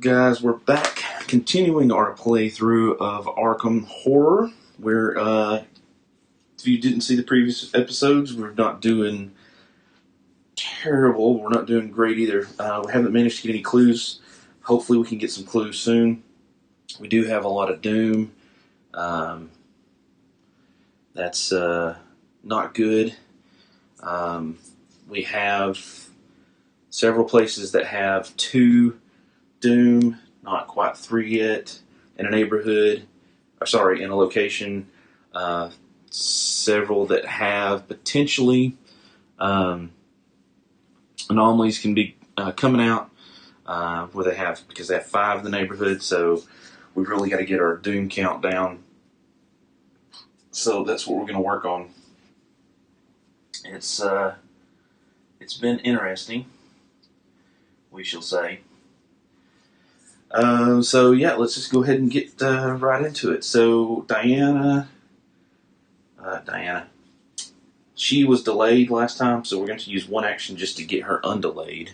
Guys, we're back continuing our playthrough of Arkham Horror, where if you didn't see the previous episodes, we're not doing terrible. We're not doing great either. We haven't managed to get any clues. Hopefully we can get some clues soon. We do have a lot of doom. That's not good. We have several places that have 2 doom, not quite 3 yet, in a neighborhood, in a location. Several that have potentially anomalies can be coming out because they have 5 in the neighborhood, so we've really got to get our doom count down. So that's what we're going to work on. It's been interesting, we shall say. So yeah, let's just go ahead and get right into it. So Diana, she was delayed last time, so we're going to use one action just to get her undelayed.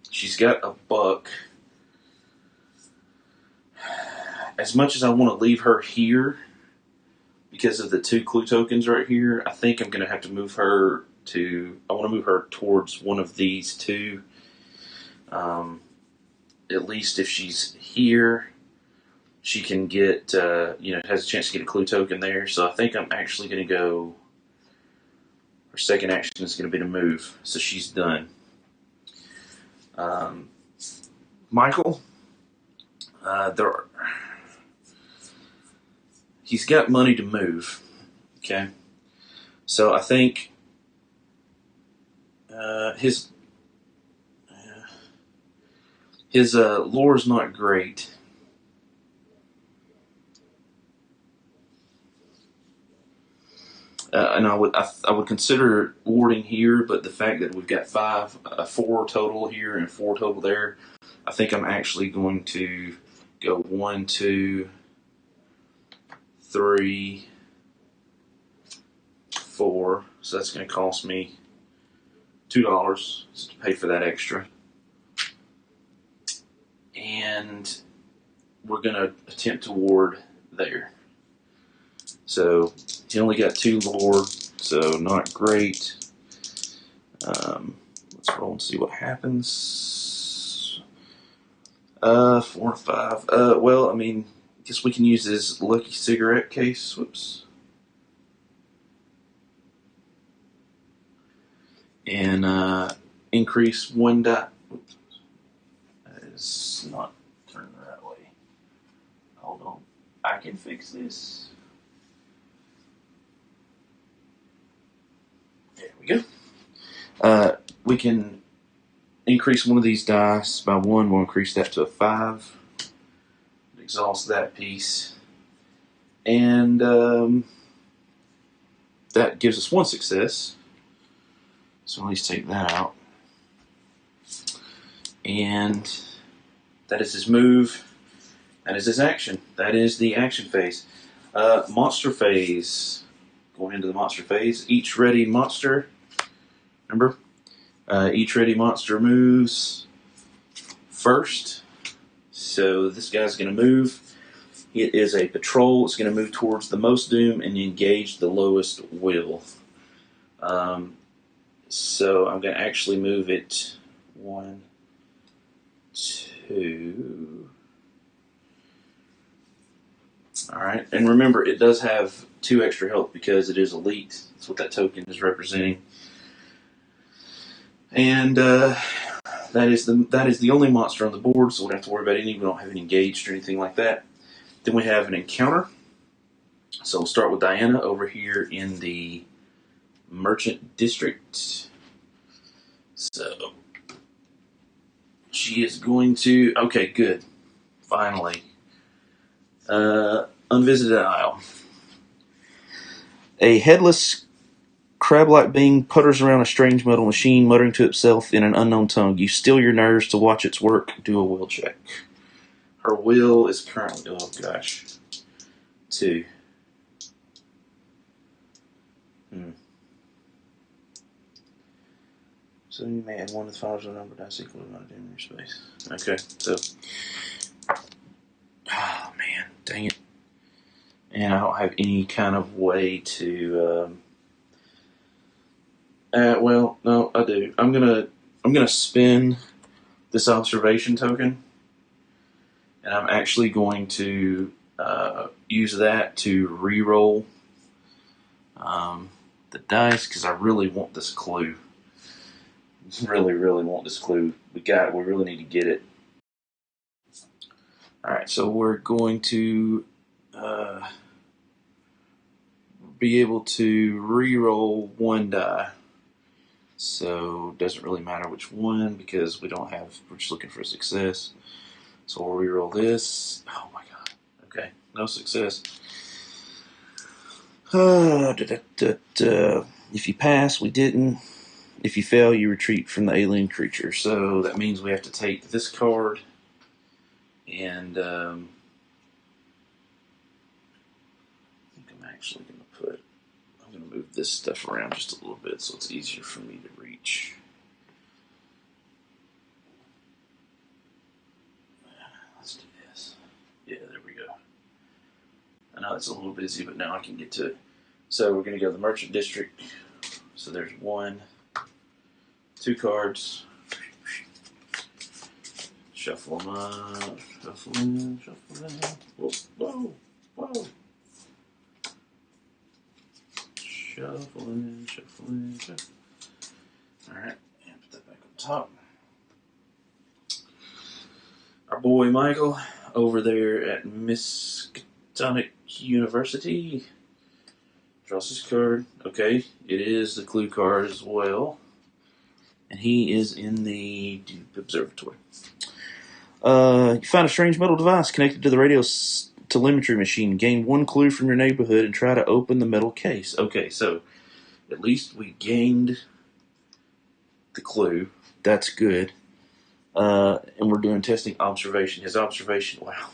She's got a buck. As much as I want to leave her here because of the 2 clue tokens right here, I think I'm going to have to move her I want to move her towards one of these 2. At least if she's here, she can get, has a chance to get a clue token there. So I think I'm actually going to go, her second action is going to be to move. So she's done. Michael, he's got money to move. Okay. So I think his lore is not great. And I would consider warding here, but the fact that we've got 4 total here and 4 total there, I think I'm actually going to go 1, 2, 3, 4. So that's going to cost me $2 to pay for that extra. And we're going to attempt to ward there. So he only got 2 lore, so not great. Let's roll and see what happens. 4 and 5. Well, I guess we can use his lucky cigarette case. Whoops. And increase 1 die. That is not turning the right way. Hold on. I can fix this. There we go. We can increase one of these dice by 1. We'll increase that to a 5. Exhaust that piece. And that gives us 1 success. So at least take that out. And that is his move. That is his action. That is the action phase. Monster phase. Going into the monster phase. Each ready monster. Remember? Each ready monster moves first. So this guy's going to move. It is a patrol. It's going to move towards the most doom and engage the lowest will. So I'm going to actually move it 1, 2. Alright, and remember, it does have 2 extra health because it is elite. That's what that token is representing. And that is the only monster on the board, so we don't have to worry about any. We don't have any engaged or anything like that. Then we have an encounter. So we'll start with Diana over here in the Merchant District. So she is going to... Okay, good. Finally. Unvisited Isle. A headless crab-like being putters around a strange metal machine, muttering to itself in an unknown tongue. You still your nerves to watch its work. Do a will check. Her will is currently... Oh, gosh. 2. So you may add one to the following number dice equal to the amount of damage in your space. Okay, so. Oh, man, dang it. And I don't have any kind of way to. Well, no, I do. I'm gonna spin this observation token, and I'm actually going to use that to re-roll the dice because I really want this clue. Really, really want this clue. We really need to get it. All right, so we're going to be able to re-roll one die. So it doesn't really matter which one because we're just looking for a success. So we'll re-roll this. Oh my god. Okay, no success. If you pass, we didn't. If you fail, you retreat from the alien creature. So that means we have to take this card and I think I'm actually going to move this stuff around just a little bit so it's easier for me to reach. Let's do this. Yeah, there we go. I know it's a little busy, but now I can get to it. So we're going to go to the Merchant District. So there's 1, 2 cards. Shuffle them up. Shuffle in, shuffle in. Whoa, whoa, whoa. Shuffle in, shuffle in, shuffle. Alright, and put that back on top. Our boy Michael over there at Miskatonic University draws his card. Okay, it is the clue card as well. And he is in the observatory. You find a strange metal device connected to the radio telemetry machine. Gain 1 clue from your neighborhood and try to open the metal case. Okay, so at least we gained the clue. That's good. And we're doing testing observation. His observation, wow.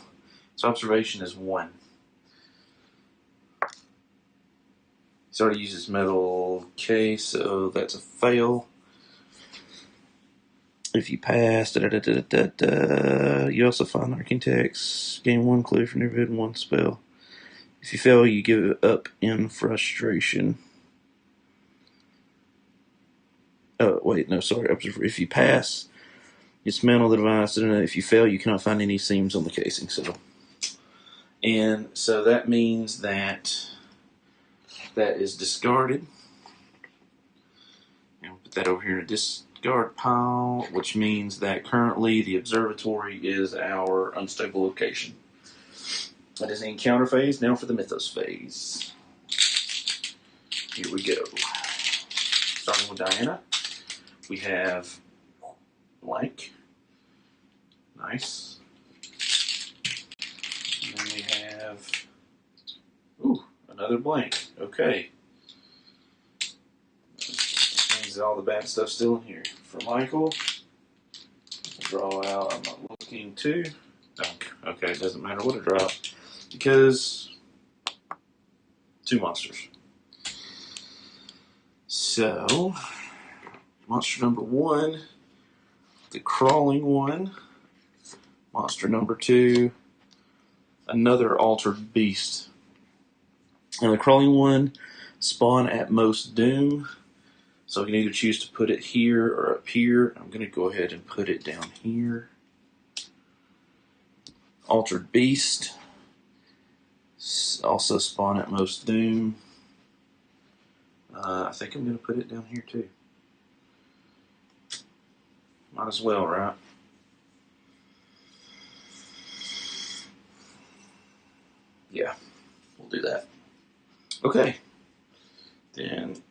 His observation is 1. He's already used his metal case, so that's a fail. If you pass, you also find architects. Gain 1 clue from neighborhood and 1 spell. If you fail, you give it up in frustration. Oh, wait, no, sorry. If you pass, dismantle the device. If you fail, you cannot find any seams on the casing. And so that means that is discarded. And we'll put that over here in a discard pile, which means that currently the observatory is our unstable location. That is the encounter phase. Now for the Mythos phase. Here we go. Starting with Diana, we have blank. Nice. And then we have, another blank. Okay. That means all the bad stuff's still in here. For Michael, draw out, I'm not looking to. Okay, it doesn't matter what I draw because 2 monsters. So, monster number 1, the crawling one. Monster number 2, another altered beast. And the crawling one spawn at most doom. So you can either choose to put it here or up here. I'm going to go ahead and put it down here. Altered beast. Also spawn at most doom. I think I'm going to put it down here too. Might as well, right? Yeah, we'll do that. Okay. Then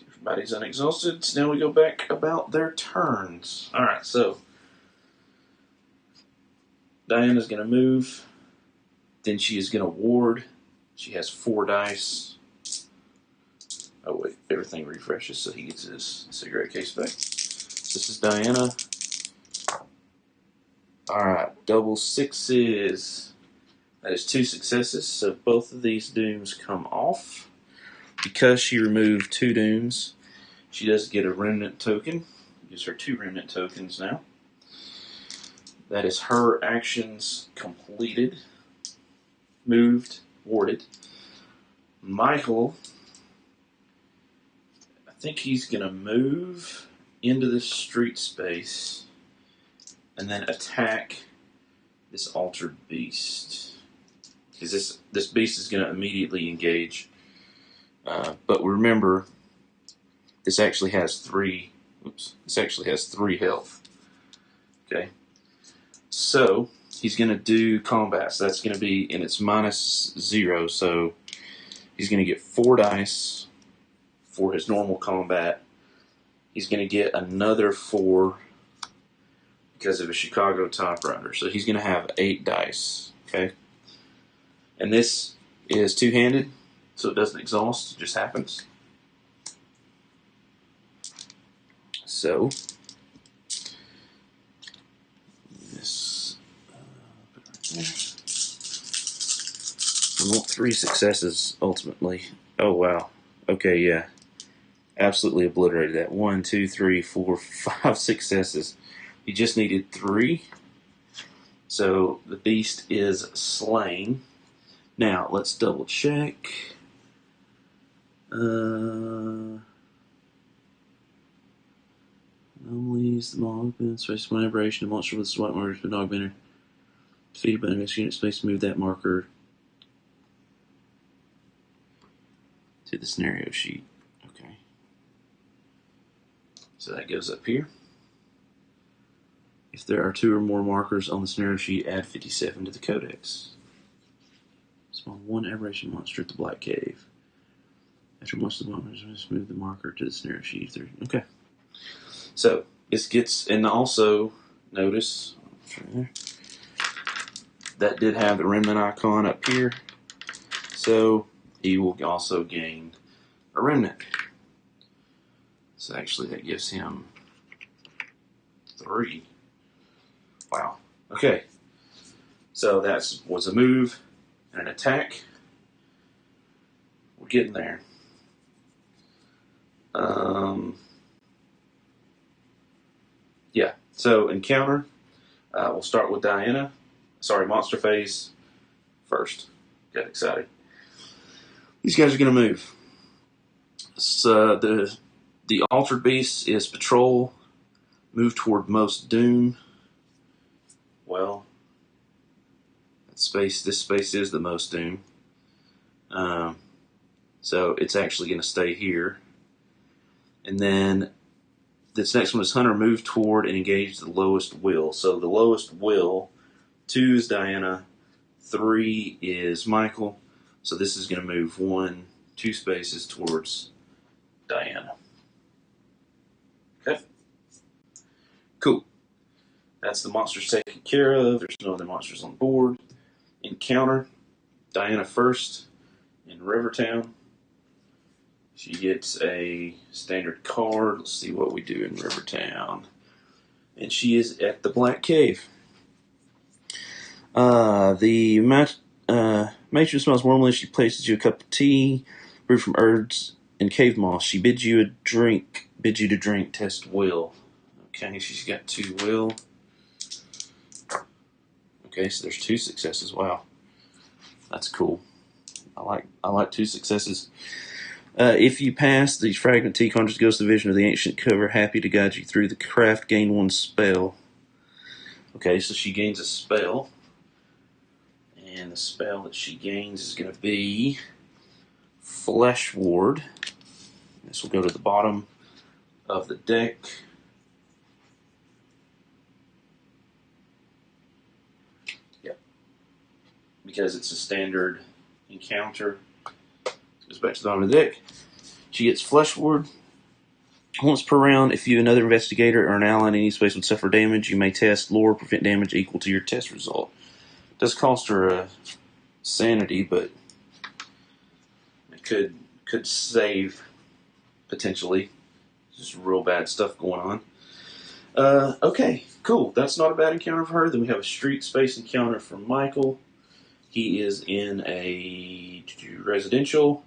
everybody's unexhausted. So now we go back about their turns. Alright, so Diana's going to move. Then she is going to ward. She has 4 dice. Oh wait, everything refreshes so he gets his cigarette case back. This is Diana. Alright, double 6s. That is 2 successes, so both of these dooms come off. Because she removed 2 dooms, she does get a remnant token. Gives her 2 remnant tokens now. That is her actions completed, moved, warded. Michael, I think he's going to move into this street space and then attack this altered beast. Because this beast is going to immediately engage. But remember, this actually has 3. This actually has 3 health. Okay. So he's going to do combat. So that's going to be, and it's -0. So he's going to get 4 dice for his normal combat. He's going to get another 4 because of a Chicago typewriter. So he's going to have 8 dice. Okay. And this is 2-handed, so it doesn't exhaust. It just happens. So this put it right there. We want 3 successes ultimately. Oh wow. Okay, yeah. Absolutely obliterated that. 1, 2, 3, 4, 5 successes. He just needed 3. So the beast is slain. Now let's double check. Anomalies, the augment, space one aberration, the monster with the SWAT marker has been augmented. Defeated by an unit space to move that marker to the scenario sheet. Okay. So that goes up here. If there are 2 or more markers on the scenario sheet, add 57 to the codex. Spawn 1 aberration monster at the Black Cave. After most of the monsters, move the marker to the scenario sheet. Okay. So this gets, and also notice right there, that did have the remnant icon up here. So he will also gain a remnant. So actually that gives him 3. Wow. Okay. So that was a move and an attack. We're getting there. Yeah. So encounter. We'll start with Diana. Sorry, monster phase first. Got excited. These guys are going to move. So the altered beast is patrol. Move toward most doom. Well, this space is the most doom. So it's actually going to stay here. And then this next one is Hunter, move toward and engage the lowest will. So the lowest will, 2 is Diana, 3 is Michael. So this is going to move 2 spaces towards Diana. Okay. Cool. That's the monsters taken care of. There's no other monsters on board. Encounter. Diana first in Rivertown. She gets a standard card. Let's see what we do in Rivertown. And she is at the Black Cave. The matron smells warmly. She places you a cup of tea brewed from herbs and cave moss. She bids you to drink. Test will. Okay, she's got 2 will. Okay, so there's 2 successes. Wow, that's cool. I like 2 successes. If you pass, the fragment tea conjures goes to the vision of the ancient cover, happy to guide you through the craft. Gain 1 spell. Okay, so she gains a spell, and the spell that she gains is going to be Flesh Ward. This will go to the bottom of the deck. Yep. Because it's a standard encounter. Goes back to the bottom of the deck. She gets Flesh Ward. Once per round, if you, another investigator, or an ally in any space would suffer damage, you may test lore, prevent damage equal to your test result. It does cost her a sanity, but it could save potentially. Just real bad stuff going on. Okay, cool. That's not a bad encounter for her. Then we have a street space encounter for Michael. He is in a residential.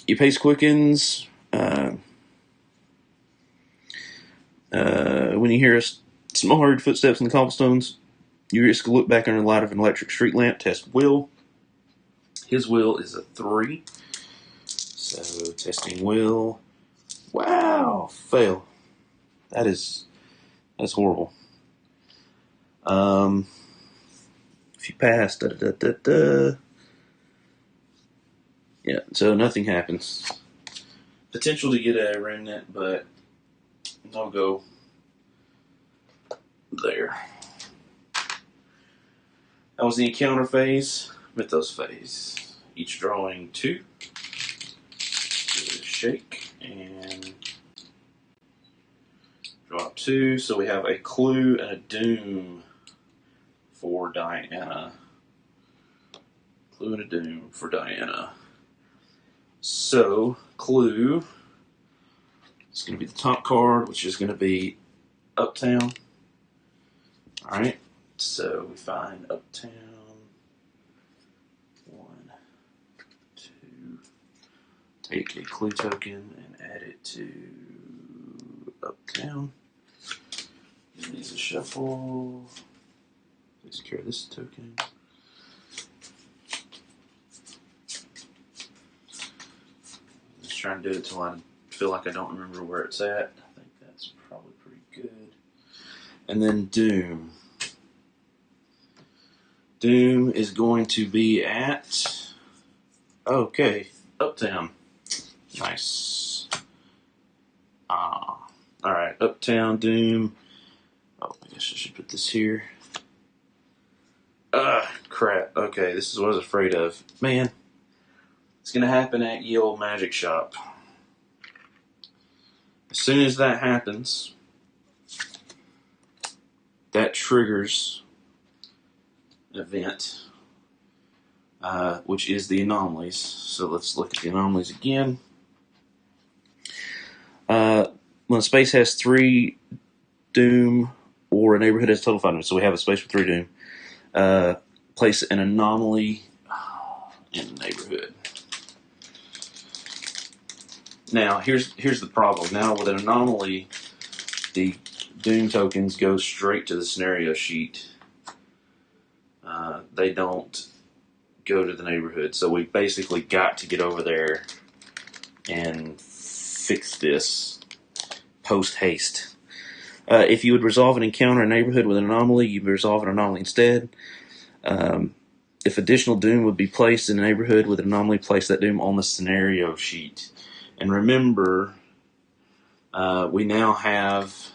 Your pace quickens. When you hear small hurried footsteps in the cobblestones, you risk a look back under the light of an electric street lamp. Test will. His will is a 3. So testing will. Wow, fail. That's horrible. If you pass, yeah, so nothing happens. Potential to get a remnant, but no go there. That was the encounter phase, Mythos phase. Each drawing 2. Give it a shake and drop 2. So we have a clue and a doom for Diana. Clue and a doom for Diana. So, clue is going to be the top card, which is going to be Uptown. Alright, so we find Uptown. 1, 2. Take a clue token and add it to Uptown. Use a shuffle. Takes care of this token. Just trying to do it until I feel like I don't remember where it's at. I think that's probably pretty good. And then Doom. Doom is going to be at, okay, Uptown. Nice. Alright, Uptown, Doom. Oh, I guess I should put this here. Crap. Okay, this is what I was afraid of. Man, it's going to happen at Ye Olde Magic Shop. As soon as that happens, that triggers an event, which is the anomalies. So let's look at the anomalies again. When a space has 3 Doom or a neighborhood has total 5, so we have a space with 3 Doom, place an anomaly in the neighborhood. Now, here's the problem. Now, with an anomaly, the Doom tokens go straight to the scenario sheet. They don't go to the neighborhood. So we basically got to get over there and fix this post-haste. If you would resolve an encounter in a neighborhood with an anomaly, you would resolve an anomaly instead. If additional Doom would be placed in a neighborhood with an anomaly, place that Doom on the scenario sheet. And remember, we now have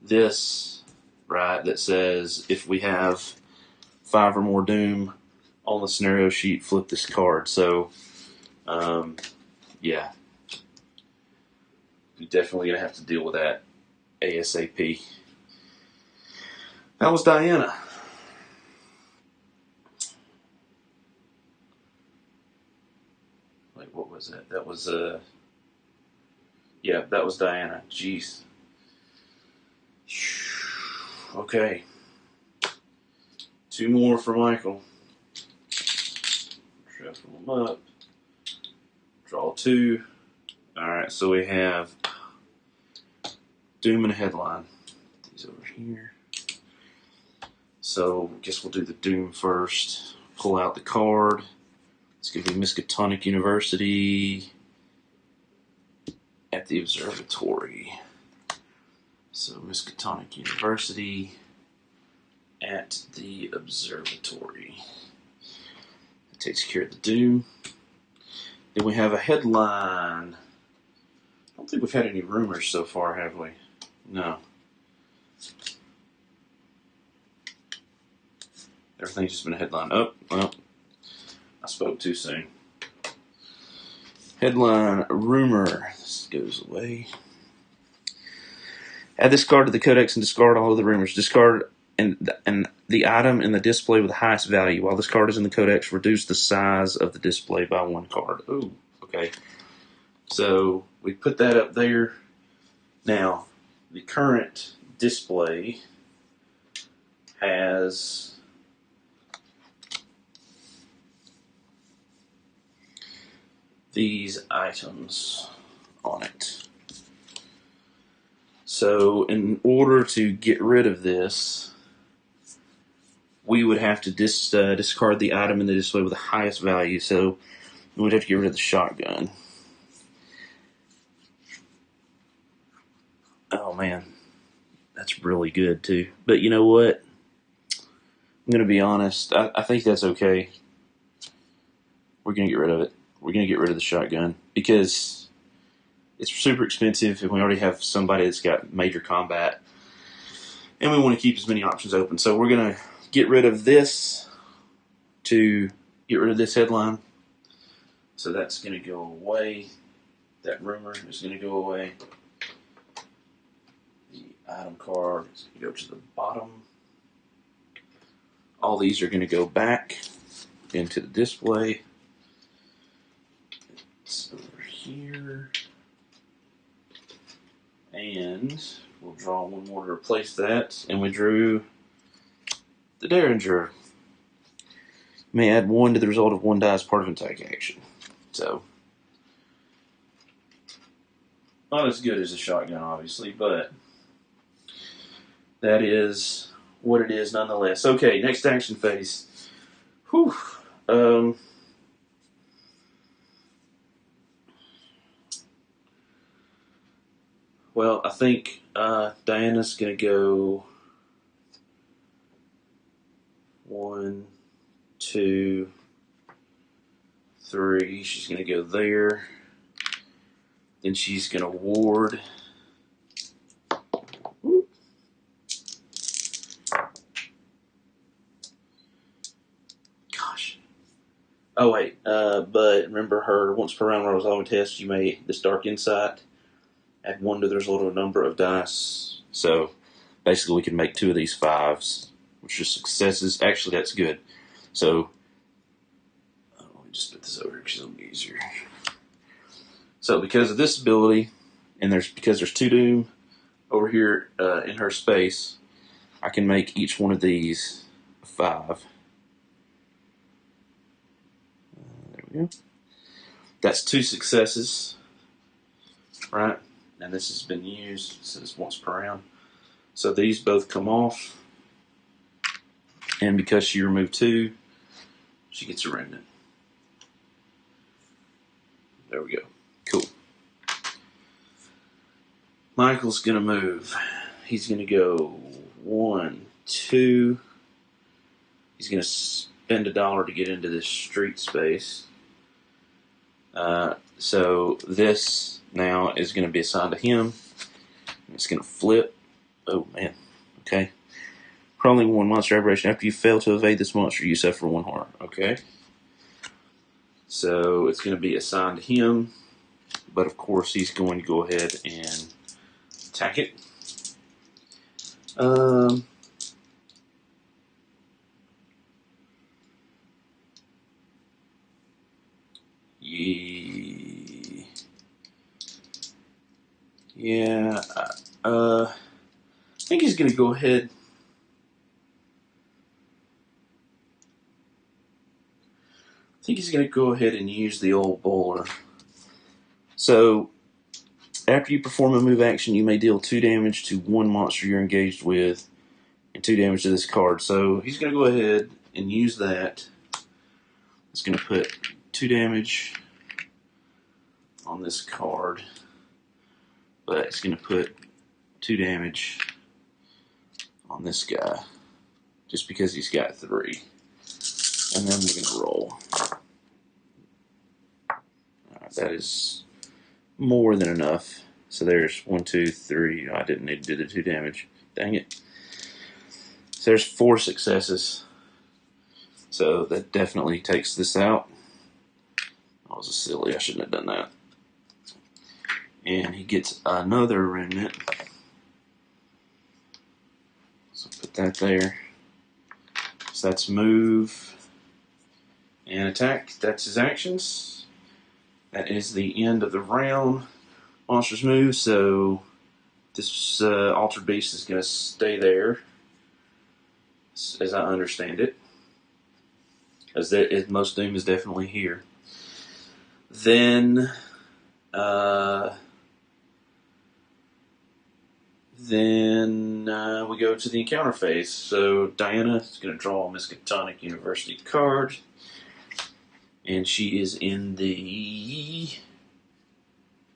this, right, that says if we have 5 or more Doom on the scenario sheet, flip this card. So, yeah. You're definitely going to have to deal with that ASAP. That was Diana. Like, what was that? That was, yeah, that was Diana. Jeez. Okay. 2 more for Michael. Shuffle them up. Draw 2. Alright, so we have Doom and a headline. Put these over here. So, I guess we'll do the Doom first. Pull out the card. It's going to be Miskatonic University at the observatory. So, Miskatonic University at the observatory. That takes care of the Doom. Then we have a headline. I don't think we've had any rumors so far, have we? No. Everything's just been a headline. Oh, well, I spoke too soon. Headline, rumor. This goes away. Add this card to the codex and discard all of the rumors. Discard and the item in the display with the highest value. While this card is in the codex, reduce the size of the display by 1 card. Ooh, okay. So we put that up there. Now, the current display has these items on it. So in order to get rid of this, we would have to discard the item in the display with the highest value. So we'd have to get rid of the shotgun. Oh man, that's really good too. But you know what? I'm going to be honest. I think that's okay. We're going to get rid of it. We're going to get rid of the shotgun because it's super expensive and we already have somebody that's got major combat. And we want to keep as many options open. So we're going to get rid of this to get rid of this headline. So that's going to go away. That rumor is going to go away. The item card is going to go to the bottom. All these are going to go back into the display. It's over here. And we'll draw one more to replace that. And we drew the Derringer. May add 1 to the result of 1 die as part of an attack action. So, not as good as a shotgun, obviously, but that is what it is nonetheless. Okay, next action phase. Whew. Well, I think Diana's going to go 1, 2, 3. She's going to go there. Then she's going to ward. Whoop. Gosh. Oh, wait. But remember her, once per round resolving test, you may, this Dark Insight, add 1 to the result of a number of dice. So basically we can make 2 of these 5s, which are successes. Actually, that's good. So let me just put this over here because it'll be easier. So because of this ability, and because there's 2 Doom over here in her space, I can make each one of these a 5. There we go. That's 2 successes, right? And this has been used, so it's once per round. So these both come off, and because she removed 2, she gets a remnant. There we go. Cool. Michael's going to move. He's going to go 1, 2. He's going to spend $1 to get into this street space. So this now is going to be assigned to him. It's going to flip. Oh, man. Okay. Crawling 1 monster aberration. After you fail to evade this monster, you suffer 1 harm. Okay. So it's going to be assigned to him. But of course, he's going to go ahead and attack it. Yeah. I think he's going to go ahead. I think he's going to go ahead and use the old bowler. So, after you perform a move action, you may deal 2 damage to 1 monster you're engaged with, and 2 damage to this card. So, he's going to go ahead and use that. It's going to put 2 damage on this card, but it's going to put 2 damage on this guy, just because he's got 3. And then we're going to roll. Alright, that is more than enough. So there's 1, 2, 3. I didn't need to do the 2 damage. Dang it. So there's 4 successes. So that definitely takes this out. I was silly. I shouldn't have done that. And he gets another remnant. So put that there. So that's move and attack. That's his actions. That is the end of the round. Monster's move. So this Altered Beast is going to stay there, as I understand it. As most Doom is definitely here. Then Then we go to the encounter phase. So Diana is going to draw a Miskatonic University card. And she is in the...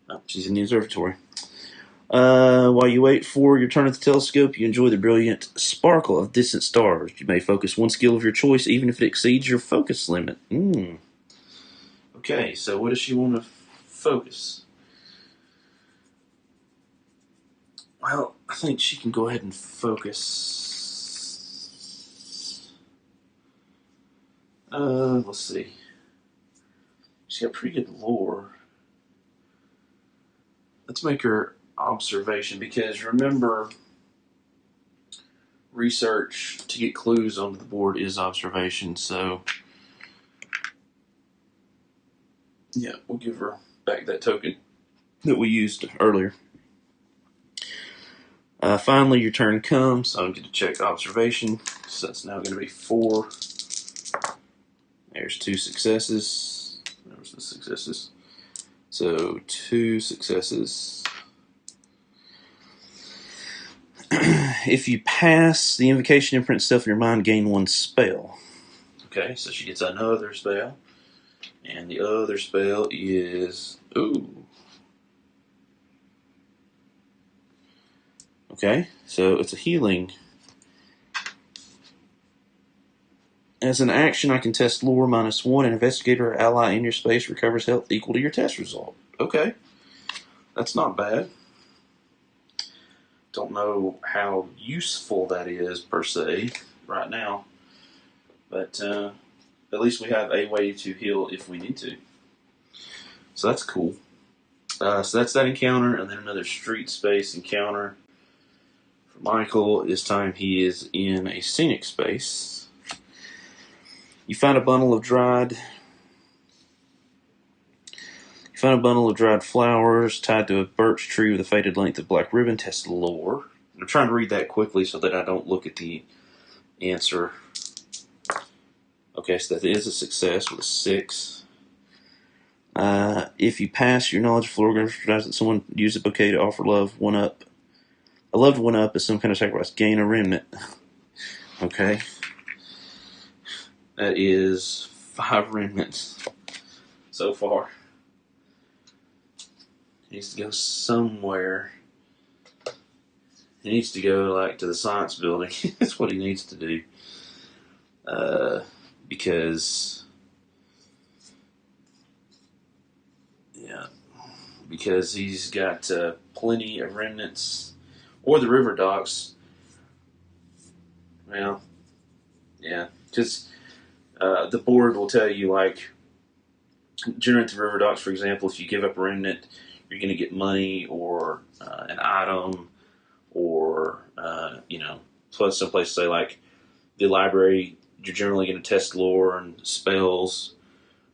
Oh, she's in the observatory. While you wait for your turn at the telescope, you enjoy the brilliant sparkle of distant stars. You may focus one skill of your choice, even if it exceeds your focus limit. Okay, so what does she want to focus? Well, I think she can go ahead and focus. Let's see. She's got pretty good lore. Let's make her observation, because remember, research to get clues onto the board is observation. So, yeah, we'll give her back that token that we used earlier. Finally, your turn comes. So I'm going to check observation. So that's now going to be 4. There's 2 successes. There's the successes. So 2 successes. If you pass, the invocation imprints itself in your mind, gain 1 spell. Okay, so she gets another spell. And the other spell is... Ooh. Okay, so it's a healing. As an action, I can test lore -1. An investigator or ally in your space recovers health equal to your test result. Okay, that's not bad. Don't know how useful that is, per se, right now. But at least we have a way to heal if we need to. So that's cool. So that's that encounter, and then another street space encounter. For Michael, this time he is in a scenic space. You find a bundle of dried flowers tied to a birch tree with a faded length of black ribbon. Test lore. I'm trying to read that quickly so that I don't look at the answer. Okay, so that is a success with a 6. If you pass, your knowledge of flora recognize that someone used a bouquet to offer love 1-up. A loved 1-up is some kind of sacrifice. Gain a remnant. Okay. That is 5 remnants so far. He needs to go somewhere. He needs to go like to the science building. That's what he needs to do. Because he's got plenty of remnants, or the river docks. Well, yeah, because the board will tell you, like, generally at the river docks, for example, if you give up a remnant, you're going to get money or an item, or plus some places say, like, the library, you're generally going to test lore and spells.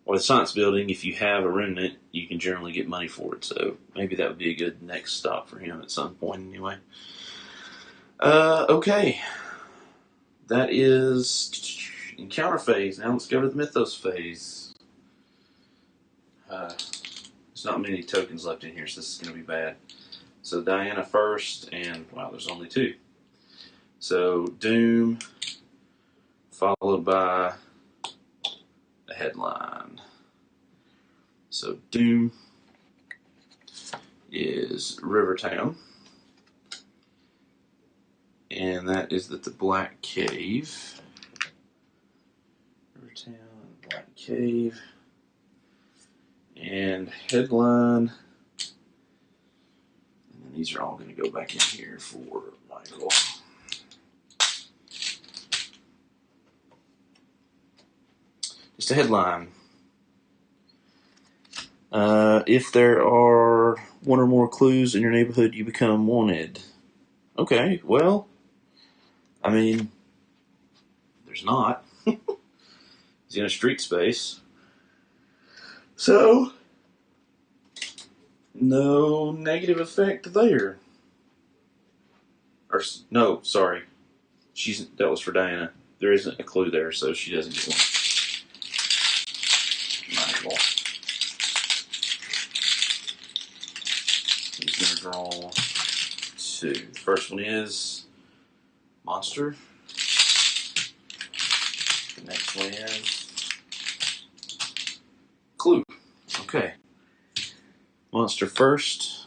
Or the science building, if you have a remnant, you can generally get money for it. So maybe that would be a good next stop for him at some point anyway. Okay. That is encounter phase. Now let's go to the Mythos phase. There's not many tokens left in here, so this is going to be bad. So Diana first, and wow, there's only 2. So Doom, followed by a headline. So Doom is Rivertown, and that is at the Black Cave. Rivertown, Black Cave, and headline. And then these are all going to go back in here for Michael. Just a headline. If there are 1 or more clues in your neighborhood, you become wanted. Okay, well, I mean, there's not. He's in a street space. So, no negative effect there. Or, no, sorry. That was for Diana. There isn't a clue there, so she doesn't get one. Michael. He's going to draw two. The first one is monster. The next one is clue. Okay. Monster first.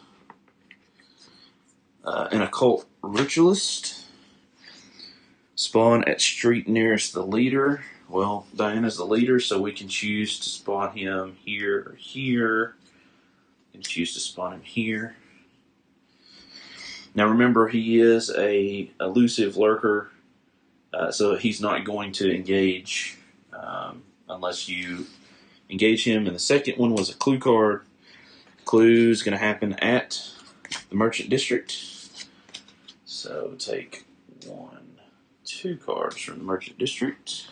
An occult ritualist. Spawn at street nearest the leader. Well, Diana's the leader, so we can choose to spawn him here or here. And choose to spawn him here. Now remember, he is a elusive lurker, so he's not going to engage unless you engage him. And the second one was a clue card. Clue is going to happen at the Merchant District. So take 2 cards from the Merchant District.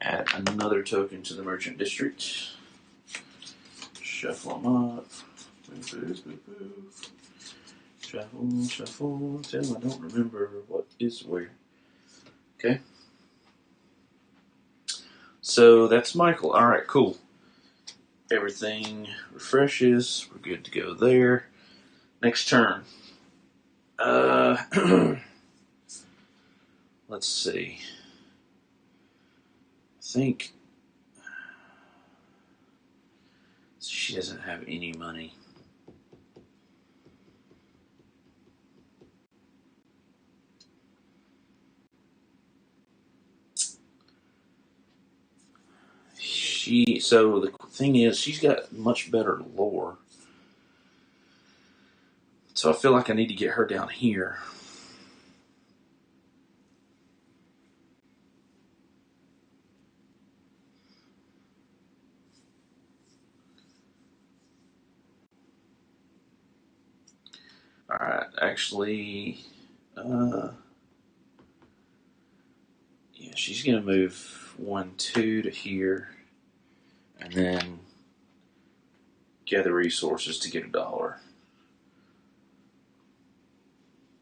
Add another token to the Merchant District. Shuffle them up. Move, move, move, move. Shuffle, shuffle, till I don't remember what is where. Okay. So that's Michael. Alright, cool. Everything refreshes. We're good to go there. Next turn. Let's see. I think she doesn't have any money. So the thing is, she's got much better lore. So I feel like I need to get her down here. Alright, actually, yeah, she's going to move 1, 2 to here, and then gather resources to get $1.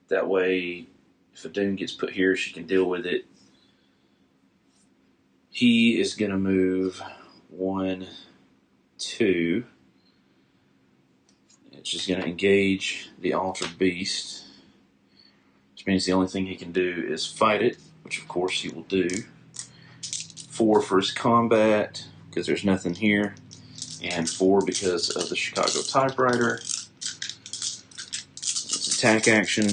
That way, if a doom gets put here, she can deal with it. He is going to move 1, 2. It's just going to engage the Altered Beast, which means the only thing he can do is fight it, which of course he will do. 4 for his combat, because there's nothing here, and 4 because of the Chicago typewriter. It's attack action.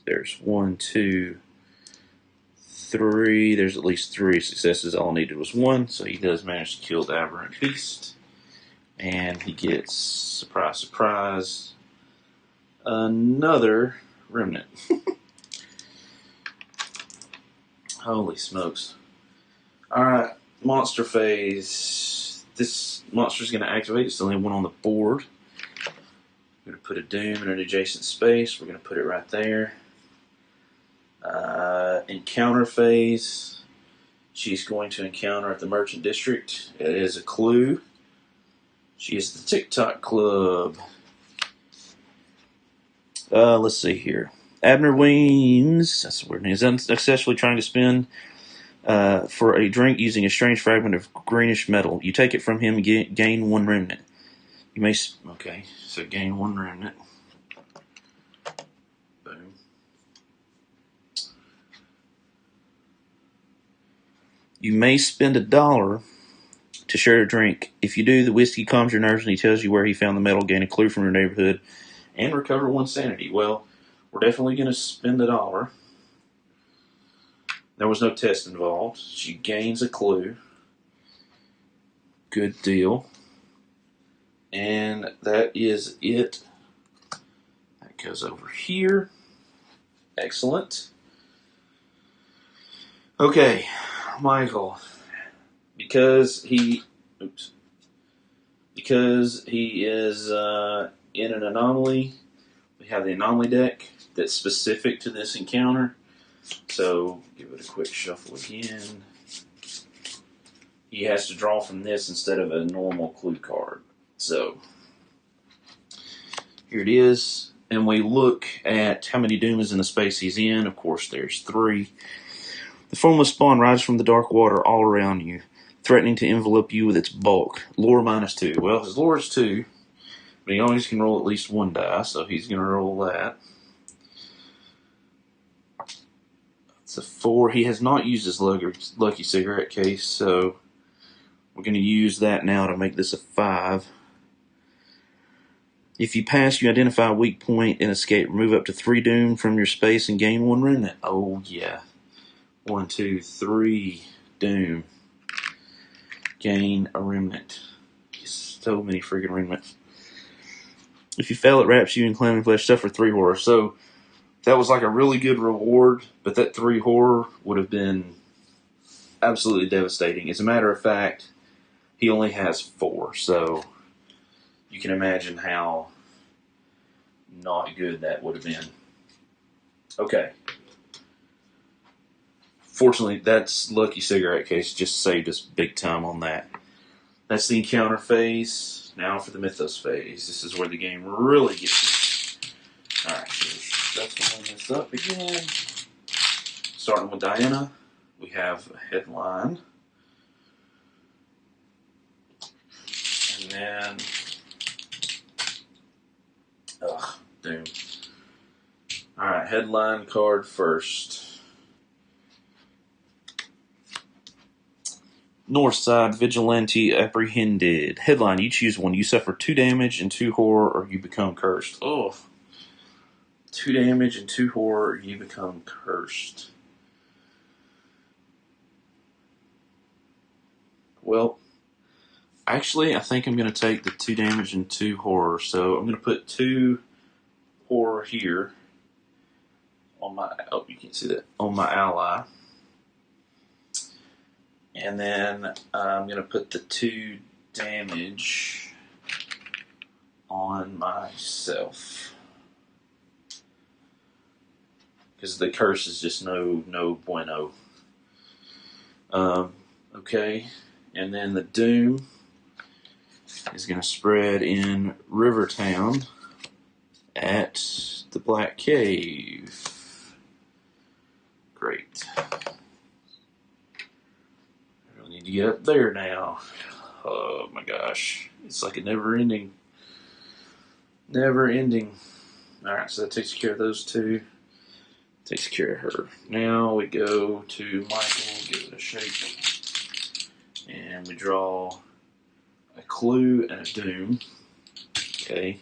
There's 1, 2, 3. There's at least 3 successes. All I needed was 1, so he does manage to kill the Aberrant Beast. And he gets, surprise, surprise, another remnant. Holy smokes. Alright, monster phase. This monster is going to activate. It's the only one on the board. We're going to put a doom in an adjacent space. We're going to put it right there. Encounter phase. She's going to encounter at the Merchant District. It is a clue. She is the TikTok Club. Let's see here. Abner Weems, that's the word, is unsuccessfully trying to spin for a drink using a strange fragment of greenish metal. You take it from him and gain 1 remnant. You may... Okay, so gain 1 remnant. Boom. You may spend $1 to share a drink. If you do, the whiskey calms your nerves and he tells you where he found the metal, gain a clue from your neighborhood, and recover 1 sanity. Well, we're definitely going to spend $1. There was no test involved. She gains a clue. Good deal. And that is it. That goes over here. Excellent. Okay, Michael. Because he is in an anomaly, we have the Anomaly Deck that's specific to this encounter. So, give it a quick shuffle again. He has to draw from this instead of a normal clue card. So, here it is. And we look at how many doom is in the space he's in. Of course, there's 3. The formless spawn rises from the dark water all around you, threatening to envelop you with its bulk. Lore -2. Well, his lore is 2. But he always can roll at least one die, so he's going to roll that. It's a 4. He has not used his lucky cigarette case, so we're going to use that now to make this a 5. If you pass, you identify a weak point and escape. Remove up to 3 doom from your space and gain 1 remnant. Oh, yeah. 1, 2, 3 doom. Gain a remnant. So many freaking remnants. If you fail, it wraps you in clammy flesh. Suffer 3 horror. So that was like a really good reward, but that 3 horror would have been absolutely devastating. As a matter of fact, he only has 4, so you can imagine how not good that would have been. Okay. Fortunately, that's lucky cigarette case. Just saved us big time on that. That's the encounter phase. Now for the Mythos phase. This is where the game really gets you. Alright, so shuffling this up again. Starting with Diana, we have a headline. And then... Doom. Alright, headline card first. Northside Vigilante apprehended. Headline, you choose one. You suffer 2 damage and 2 horror, or you become cursed. Oh. 2 damage and 2 horror, or you become cursed. Well, actually, I think I'm going to take the 2 damage and 2 horror. So I'm going to put 2 horror here on my... Oh, you can't see that. On my ally. And then I'm going to put the 2 damage on myself. Because the curse is just no bueno. Okay. And then the doom is going to spread in Rivertown at the Black Cave. Great. Need to get up there now. Oh my gosh. It's like a never ending. Alright, so that takes care of those 2. Takes care of her. Now we go to Michael, give it a shake. And we draw a clue and a doom. Okay.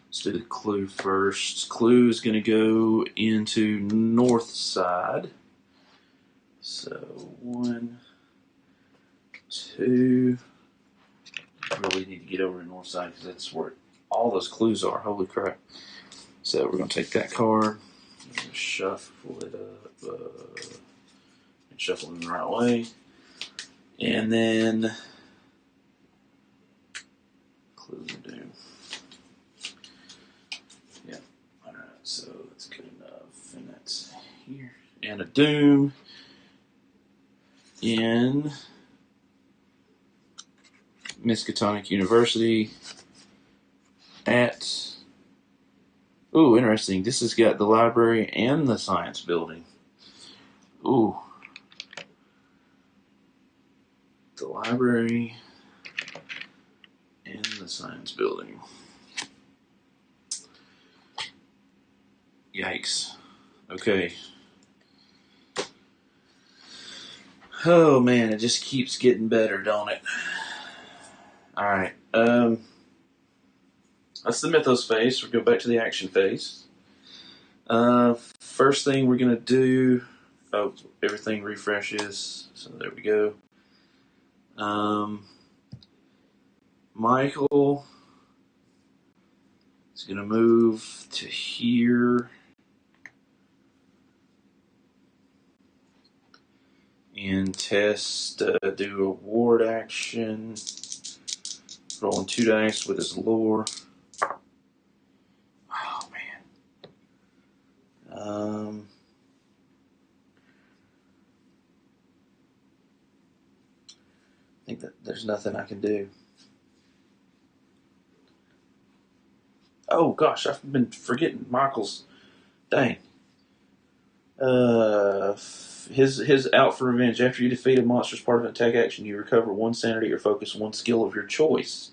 Let's do the clue first. Clue is going to go into north side. So 1, 2. Really need to get over to the north side because that's where all those clues are. Holy crap. So we're going to take that card, shuffle it up, and shuffle it in the right way. And then clue and doom. Yeah. Alright, so that's good enough. And that's here. And a doom in Miskatonic University at... Ooh, interesting. This has got the library and the science building. Ooh. The library and the science building. Yikes. Okay. Oh man, it just keeps getting better, don't it? Alright, that's the Mythos phase. We'll go back to the action phase. First thing we're going to do... Oh, everything refreshes. So there we go. Michael is going to move to here. And test, do a ward action. Rolling 2 dice with his lore. Oh, man. I think that there's nothing I can do. Oh, gosh, I've been forgetting Michael's. Dang. His out for revenge. After you defeat a monster as part of an attack action, you recover 1 sanity or focus 1 skill of your choice.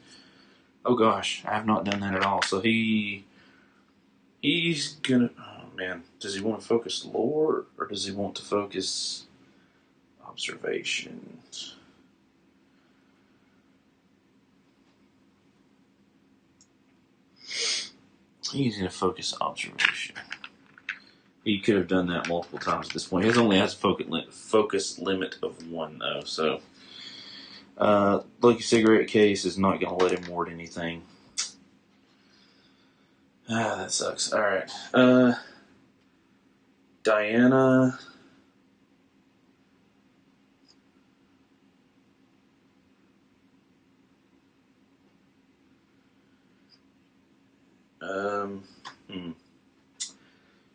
Oh gosh, I have not done that at all. So he's gonna. Oh man, does he want to focus lore or does he want to focus observation? He's gonna focus observation. He could have done that multiple times at this point. He only has a focus limit of 1 though. So, Lucky Cigarette Case is not gonna let him ward anything. That sucks. All right. Diana.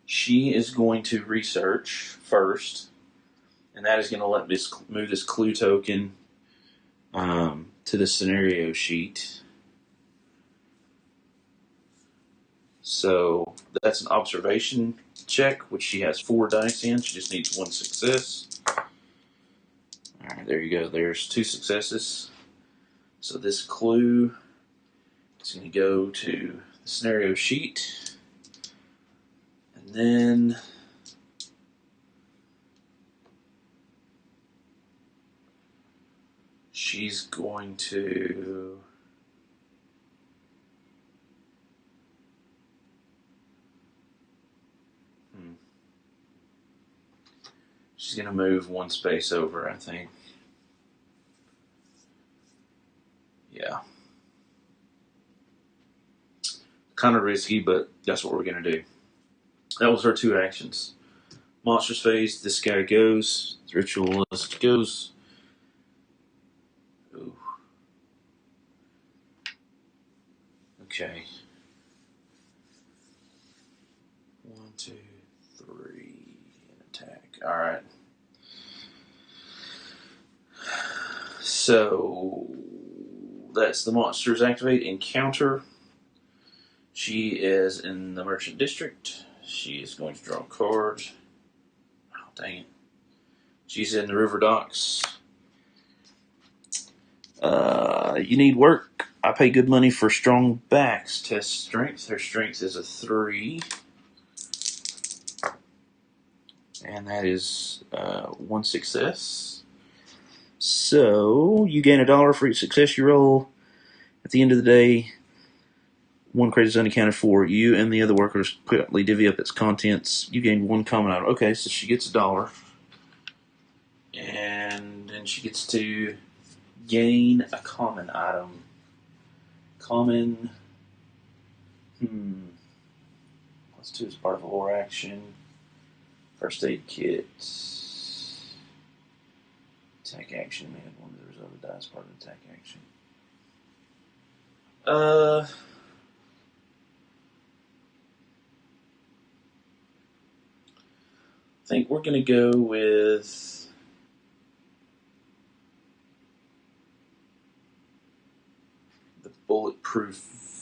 She is going to research first, and that is going to let me move this clue token to the scenario sheet. So that's an observation check, which she has 4 dice in. She just needs 1 success. All right, there you go. There's 2 successes. So this clue is going to go to the scenario sheet. And then she's going to she's going to move 1 space over, I think. Yeah. Kind of risky, but that's what we're going to do. That was her 2 actions. Monsters Phase, this guy goes. The Ritualist goes. Ooh. Okay. 1, 2, 3, and attack. Alright. So, that's the monsters activate. Encounter. She is in the Merchant District. She is going to draw a card. Oh, dang it. She's in the River Docks. You need work. I pay good money for strong backs. Test strength. Her strength is a 3. And that is 1 success. So, you gain $1 for each success you roll. At the end of the day, 1 credit is unaccounted for. You and the other workers quickly divvy up its contents. You gain 1 common item. Okay, so she gets $1. And then she gets to gain a common item. Common. Let's do as part of a lore action. First aid kit. Attack action. We had 1 of the reserve dice part of attack action. I think we're going to go with the Bulletproof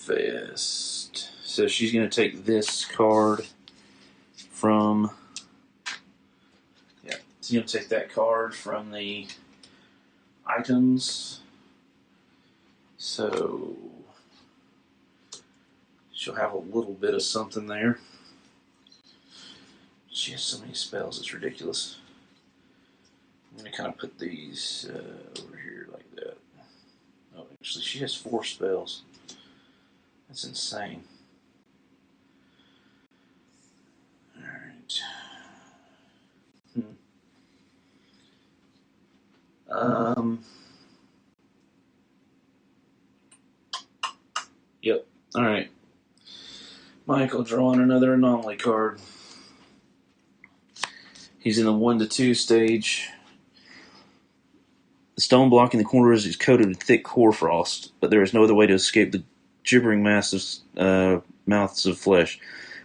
Vest. So she's going to take this card from... Yeah, she's going to take that card from the items. So she'll have a little bit of something there. She has so many spells, it's ridiculous. I'm going to kind of put these over here like that. Oh, actually, she has 4 spells. That's insane. Alright. Yep. Alright. Michael drawing another anomaly card. He's in the 1 to 2 stage. The stone block in the corners is coated with thick hoarfrost, but there is no other way to escape the gibbering mouths of flesh.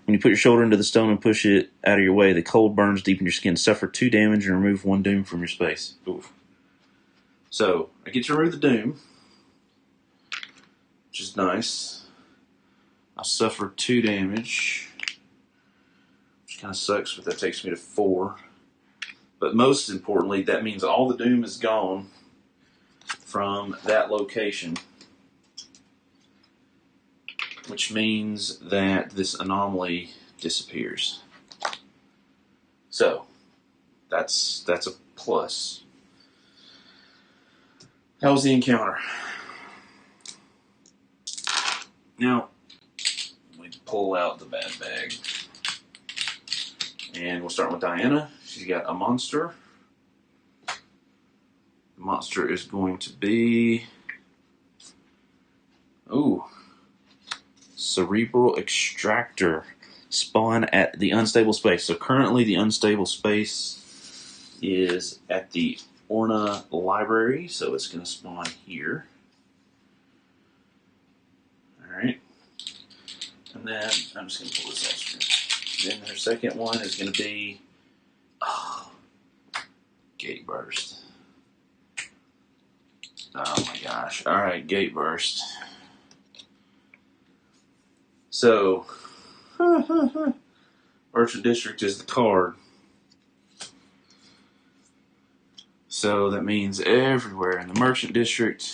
When you put your shoulder into the stone and push it out of your way, the cold burns deep in your skin. Suffer 2 damage and remove 1 doom from your space. Oof. So, I get to remove the doom, which is nice. I suffer 2 damage, which kind of sucks, but that takes me to 4. But most importantly, that means all the doom is gone from that location. which means that this anomaly disappears. So that's a plus. How was the encounter? Now we pull out the bad bag, and we'll start with Diana. She's got a monster. The monster is going to be Cerebral Extractor. Spawn at the unstable space. So currently the unstable space is at the Orna Library, so it's going to spawn here. Alright. And then, I'm just going to pull this off screen. Then her second one is going to be Gate Burst. Oh my gosh. Alright, Gate Burst. So, Merchant District is the card. So that means everywhere in the Merchant District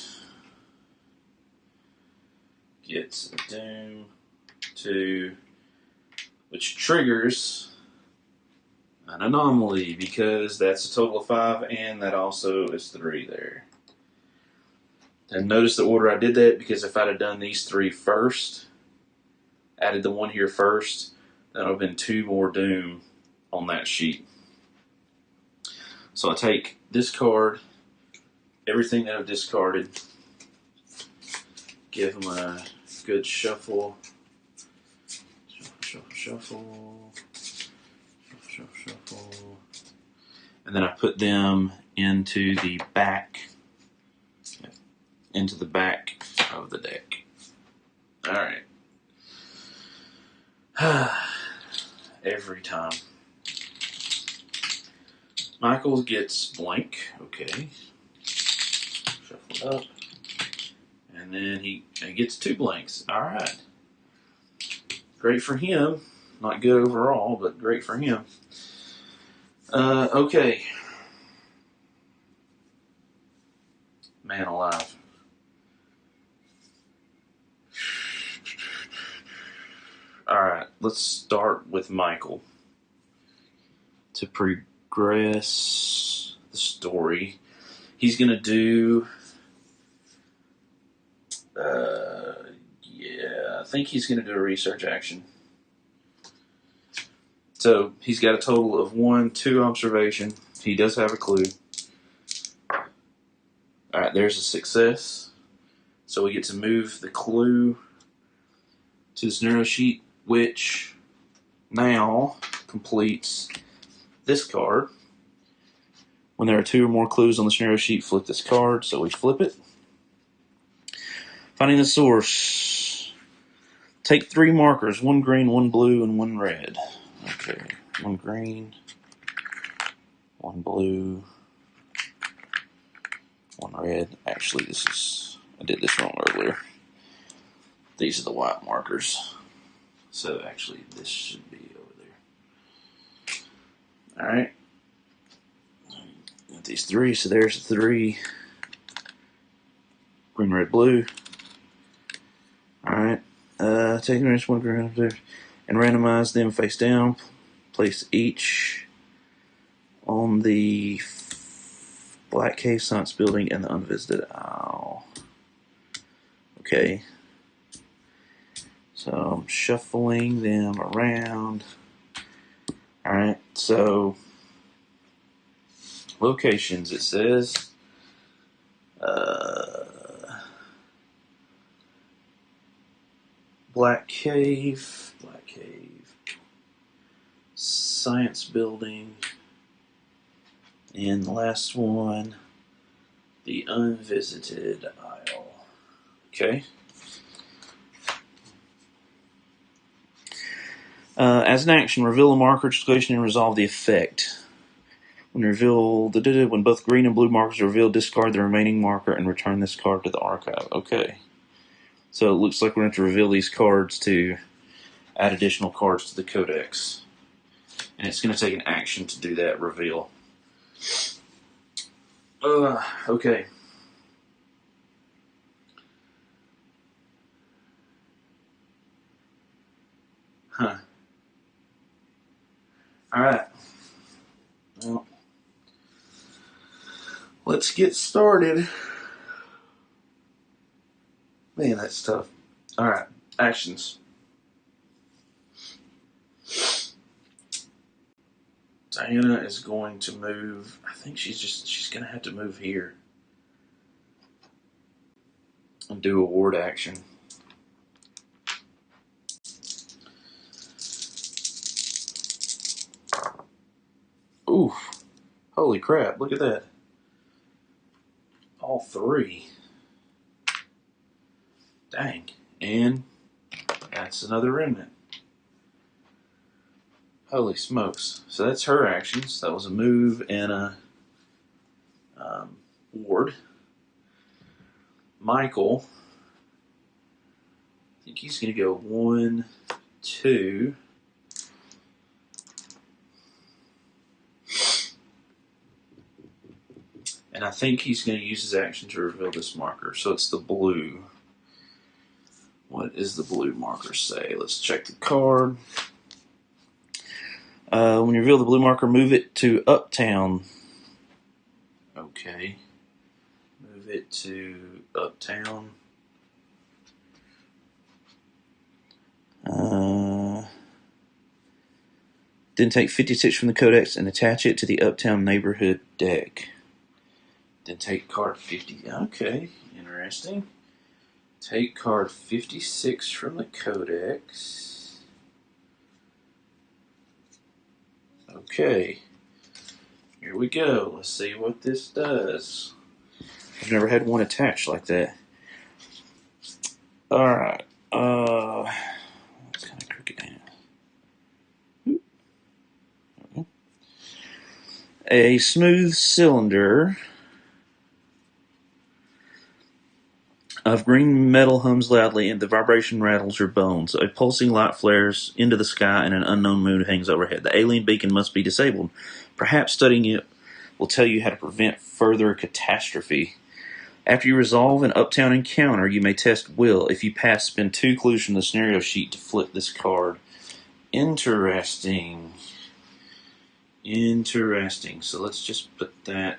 gets a Doom 2, which triggers an Anomaly, because that's a total of 5, and that also is 3 there. And notice the order I did that, because if I'd have done these 3 first, added the one here first, that would have been 2 more Doom on that sheet. So I take this card, everything that I've discarded, give them a good shuffle, shuffle, and then I put them into the back of the deck. All right. Every time. Michael gets blank. Okay. Shuffle it up. And then he gets 2 blanks. Alright. Great for him. Not good overall, but great for him. Okay. Man alive. Alright, let's start with Michael. To progress the story, he's going to do... I think he's going to do a research action. So, he's got a total of 1, 2 observation. He does have a clue. Alright, there's a success. So we get to move the clue to the scenario sheet, which now completes this card. When there are 2 or more clues on the scenario sheet, flip this card. So we flip it. Finding the source. Take 3 markers, 1 green, 1 blue, and 1 red. Okay, 1 green, 1 blue, 1 red. Actually, I did this wrong earlier. These are the white markers. So actually, this should be over there. Alright. Got these 3, so there's the 3. Green, red, blue. Alright. Take the 1 green and randomize them face down. Place each on the Black Cave Science Building and the Unvisited Isle. Okay. So I'm shuffling them around. Alright, so locations, it says Black Cave, Science Building, and the last one, the Unvisited Isle. Okay. As an action, reveal a marker situation and resolve the effect. When both green and blue markers are revealed, discard the remaining marker and return this card to the archive. Okay. So it looks like we're going to reveal these cards to add additional cards to the codex. And it's going to take an action to do that reveal. Okay. Alright. Well, let's get started. Man, that's tough. Alright, actions. Diana is going to move. I think she's going to have to move here and do a ward action. Oof. Holy crap, look at that. All three. Dang. And that's another remnant. Holy smokes. So that's her actions. That was a move and a ward. Michael, I think he's going to go 1, 2. And I think he's going to use his action to reveal this marker. So it's the blue. What does the blue marker say? Let's check the card. When you reveal the blue marker, move it to Uptown. Okay. Move it to Uptown. Then take 56 from the Codex and attach it to the Uptown Neighborhood deck. Then take card 50. Okay, interesting. Take card 56 from the Codex. Okay, here we go. Let's see what this does. I've never had one attached like that. Alright, let's kind of crook it down. A smooth cylinder of green metal hums loudly, and the vibration rattles your bones. A pulsing light flares into the sky, and an unknown moon hangs overhead. The alien beacon must be disabled. Perhaps studying it will tell you how to prevent further catastrophe. After you resolve an Uptown encounter, you may test Will. If you pass, spend 2 clues from the scenario sheet to flip this card. Interesting. Interesting. So let's just put that...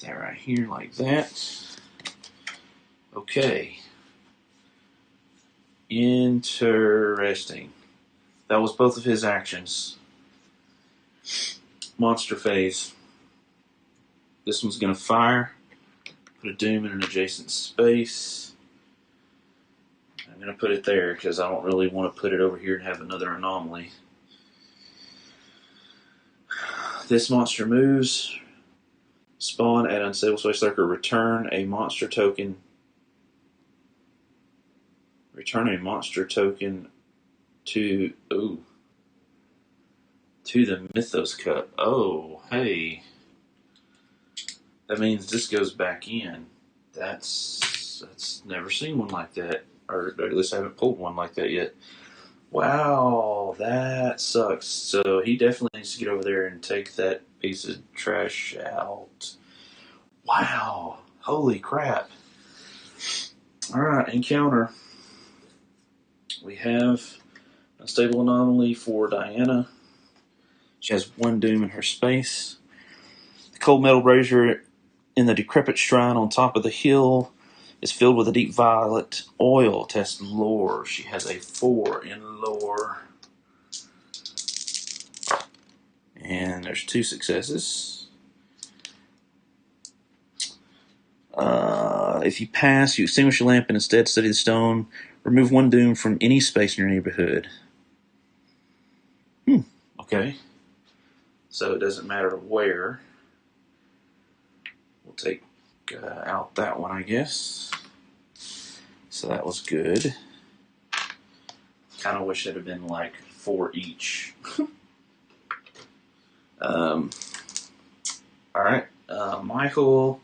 that right here like that. Okay. Interesting. That was both of his actions. Monster phase. This one's going to fire. Put a doom in an adjacent space. I'm going to put it there because I don't really want to put it over here and have another anomaly. This monster moves. Spawn at Unstable Space Circle. Return a monster token. Return a monster token to the Mythos Cup. Oh, hey. That means this goes back in. That's never seen one like that. Or at least I haven't pulled one like that yet. Wow, that sucks. So he definitely needs to get over there and take that piece of trash out. Wow, holy crap. Alright, encounter. We have a stable anomaly for Diana. She has 1 doom in her space. The cold metal brazier in the decrepit shrine on top of the hill is filled with a deep violet oil. Test lore. She has a 4 in lore. And there's 2 successes. If you pass, you extinguish your lamp and instead study the stone. Remove 1 doom from any space in your neighborhood. Okay. So it doesn't matter where. We'll take out that one, I guess. So that was good. Kind of wish it had been like 4 each. Alright. Michael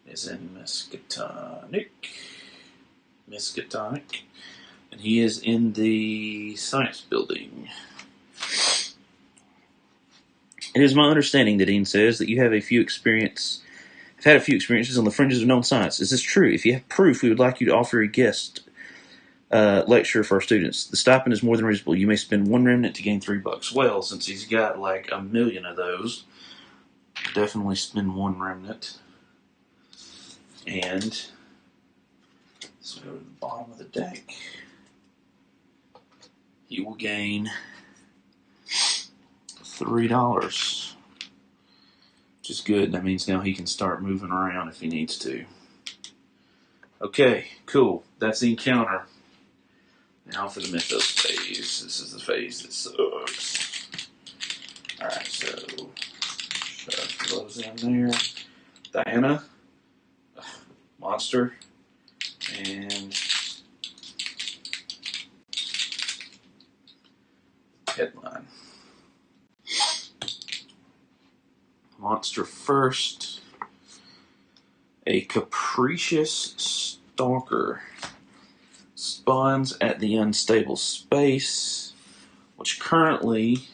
is in Miskatonic. And he is in the science building. It is my understanding, the Dean says, that you have had a few experiences on the fringes of known science. Is this true? If you have proof, we would like you to offer a guest lecture for our students. The stipend is more than reasonable. You may spend 1 remnant to gain $3. Well, since he's got like 1 million of those, definitely spend 1 remnant. And let's go to the bottom of the deck. He will gain $3, which is good. That means now he can start moving around if he needs to. Okay, cool. That's the encounter. Now for the Mythos phase. This is the phase that sucks. Alright, so shove those in there. Diana, monster, and headline. Monster first. A capricious stalker spawns at the unstable space, which currently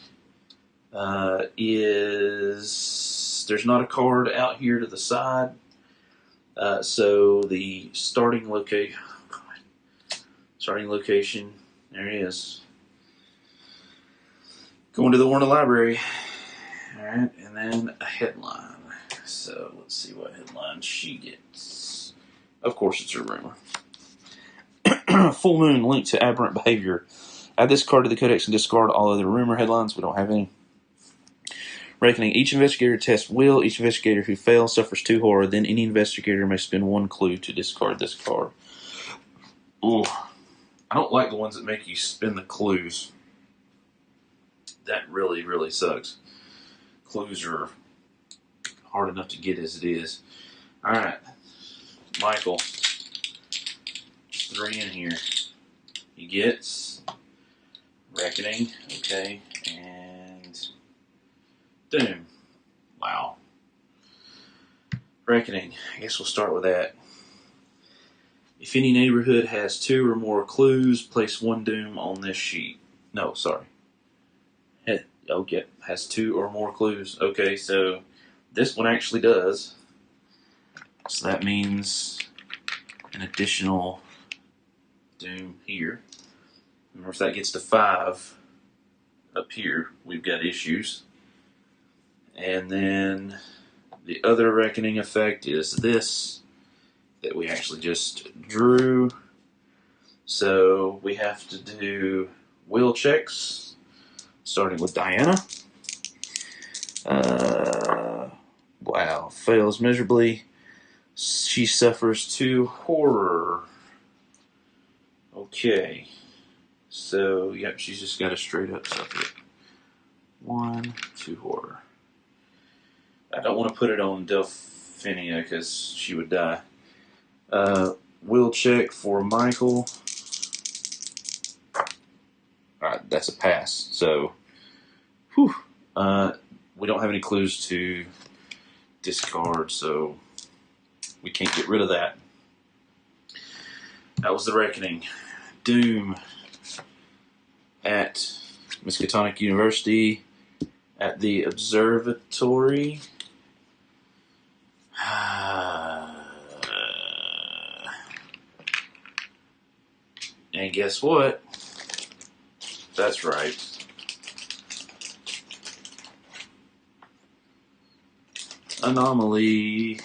is, there's not a card out here to the side, so the starting location, there he is. Going to the Warner Library. Alright, and then a headline. So let's see what headline she gets. Of course, it's her rumor. Full moon linked to aberrant behavior. Add this card to the codex and discard all other rumor headlines. We don't have any. Reckoning. Each investigator tests will. Each investigator who fails suffers 2 horror. Then any investigator may spend 1 clue to discard this card. Ooh. I don't like the ones that make you spin the clues. That really, really sucks. Clues are hard enough to get as it is. Alright. Michael. 3 in here. He gets Reckoning. Okay. And Doom. Wow. Reckoning. I guess we'll start with that. If any neighborhood has 2 or more clues, place 1 Doom on this sheet. No, sorry. Okay, has 2 or more clues. Okay, so this one actually does. So that means an additional Doom here. Remember, if that gets to 5 up here, we've got issues. And then the other Reckoning effect is this that we actually just drew. So we have to do will checks. Starting with Diana. Wow, fails miserably. She suffers 2 horror. Okay. So, yep, she's just got to straight up suffer 1, 2 horror. I don't want to put it on Delphinia because she would die. Will check for Michael. Alright, that's a pass. So, whew, we don't have any clues to discard, so we can't get rid of that. That was the Reckoning. Doom at Miskatonic University at the observatory. And guess what? That's right. Anomaly.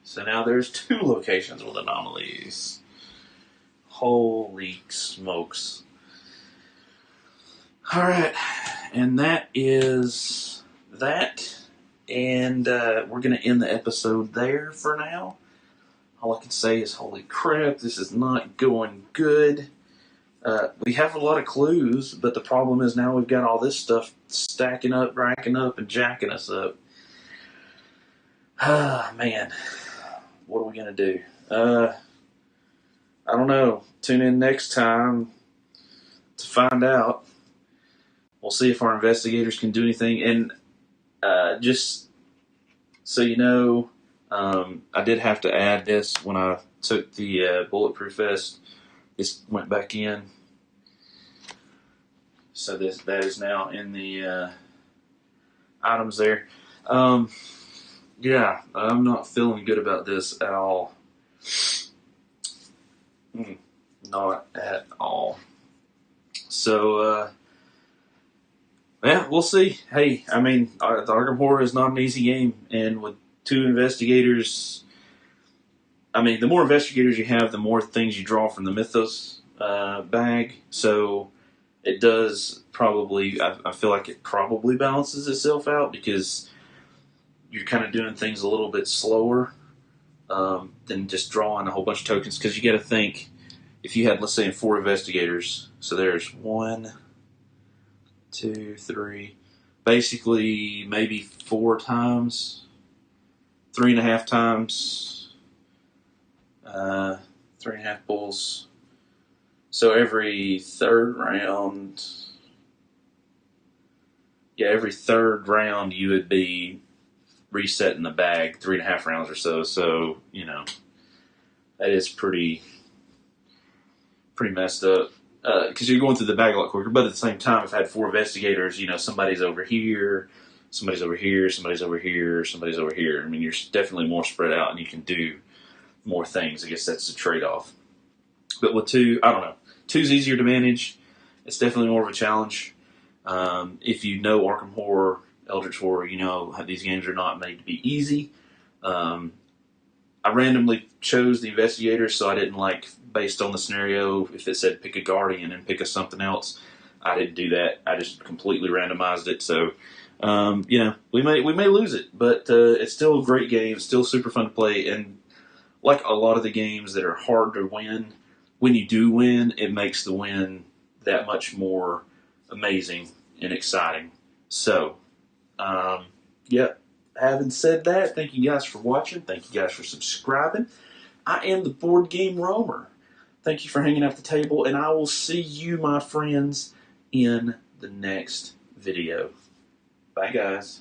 So now there's 2 locations with anomalies. Holy smokes. Alright. And that is that. And we're going to end the episode there for now. All I can say is, holy crap, this is not going good. We have a lot of clues, but the problem is now we've got all this stuff stacking up, racking up, and jacking us up. Ah, man. What are we going to do? I don't know. Tune in next time to find out. We'll see if our investigators can do anything. And just so you know, I did have to add this when I took the Bulletproof Vest. This went back in. So that is now in the items there. Yeah, I'm not feeling good about this at all. Not Not at all. So, yeah, we'll see. Hey, I mean, the Arkham Horror is not an easy game, and with 2 investigators, I mean, the more investigators you have, the more things you draw from the Mythos bag. So it does probably, I feel like it probably balances itself out because you're kind of doing things a little bit slower than just drawing a whole bunch of tokens. Because you got to think, if you had, let's say, 4 investigators, so there's 1, 2, 3, basically maybe 4 times, 3.5 times. 3.5 pulls. So every third round, every third round you would be resetting the bag 3.5 rounds or so. So that is pretty messed up because you're going through the bag a lot quicker. But at the same time, if I had 4 investigators, somebody's over here, somebody's over here, somebody's over here, somebody's over here. I mean, you're definitely more spread out, and you can do more things. I guess that's the trade-off. But with 2, I don't know. 2's easier to manage. It's definitely more of a challenge. If you know Arkham Horror, Eldritch Horror, you know how these games are not made to be easy. I randomly chose the investigators, so I didn't based on the scenario, if it said pick a guardian and pick a something else, I didn't do that. I just completely randomized it. So, we may lose it, but it's still a great game. It's still super fun to play, and like a lot of the games that are hard to win, when you do win, it makes the win that much more amazing and exciting. So, having said that, thank you guys for watching. Thank you guys for subscribing. I am the Board Game Roamer. Thank you for hanging out at the table, and I will see you, my friends, in the next video. Bye, guys.